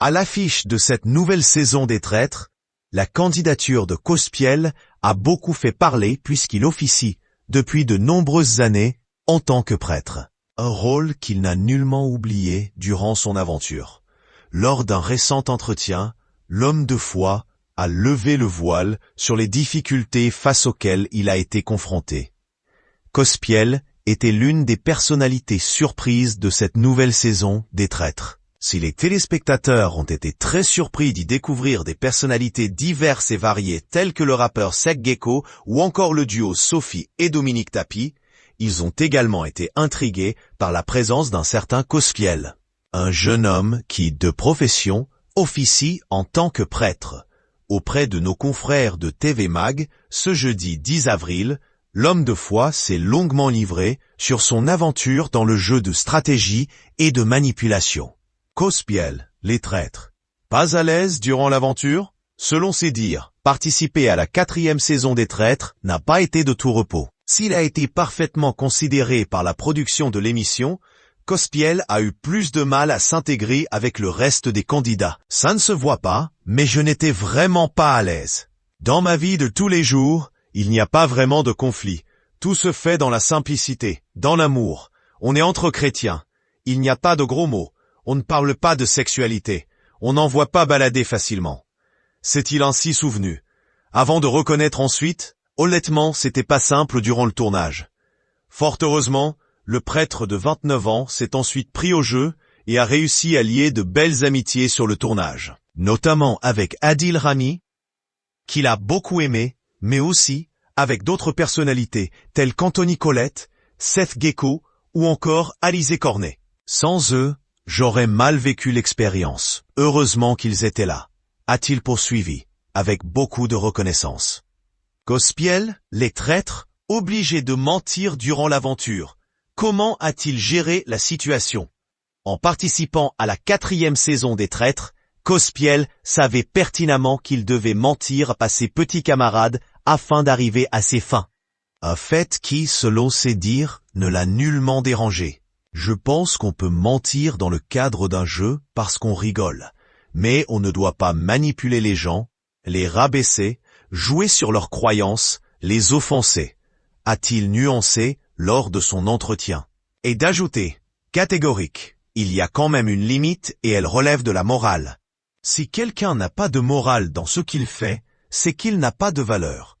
À l'affiche de cette nouvelle saison des traîtres, la candidature de Cospiel a beaucoup fait parler puisqu'il officie, depuis de nombreuses années, en tant que prêtre. Un rôle qu'il n'a nullement oublié durant son aventure. Lors d'un récent entretien, l'homme de foi a levé le voile sur les difficultés face auxquelles il a été confronté. Cospiel était l'une des personnalités surprises de cette nouvelle saison des traîtres. Si les téléspectateurs ont été très surpris d'y découvrir des personnalités diverses et variées telles que le rappeur Sek Gecko ou encore le duo Sophie et Dominique Tapi, ils ont également été intrigués par la présence d'un certain Cospiel. Un jeune homme qui, de profession, officie en tant que prêtre. Auprès de nos confrères de TV Mag, ce jeudi 10 avril, l'homme de foi s'est longuement livré sur son aventure dans le jeu de stratégie et de manipulation. Cospiel, les traîtres. Pas à l'aise durant l'aventure? Selon ses dires, participer à la 4e saison des traîtres n'a pas été de tout repos. S'il a été parfaitement considéré par la production de l'émission, Cospiel a eu plus de mal à s'intégrer avec le reste des candidats. Ça ne se voit pas, mais je n'étais vraiment pas à l'aise. Dans ma vie de tous les jours, il n'y a pas vraiment de conflit. Tout se fait dans la simplicité, dans l'amour. On est entre chrétiens. Il n'y a pas de gros mots. On ne parle pas de sexualité. On n'en voit pas balader facilement. S'est-il ainsi souvenu? Avant de reconnaître ensuite, honnêtement, c'était pas simple durant le tournage. Fort heureusement, le prêtre de 29 ans s'est ensuite pris au jeu et a réussi à lier de belles amitiés sur le tournage. Notamment avec Adil Rami, qu'il a beaucoup aimé, mais aussi avec d'autres personnalités telles qu'Anthony Colette, Seth Gecko ou encore Alizé Cornet. Sans eux, j'aurais mal vécu l'expérience. Heureusement qu'ils étaient là, a-t-il poursuivi, avec beaucoup de reconnaissance. Cospiel, les traîtres, obligés de mentir durant l'aventure. Comment a-t-il géré la situation? En participant à la 4e saison des traîtres, Cospiel savait pertinemment qu'il devait mentir à ses petits camarades afin d'arriver à ses fins. Un fait qui, selon ses dires, ne l'a nullement dérangé. Je pense qu'on peut mentir dans le cadre d'un jeu parce qu'on rigole, mais on ne doit pas manipuler les gens, les rabaisser, jouer sur leurs croyances, les offenser, a-t-il nuancé lors de son entretien. Et d'ajouter, catégorique, il y a quand même une limite et elle relève de la morale. Si quelqu'un n'a pas de morale dans ce qu'il fait, c'est qu'il n'a pas de valeur.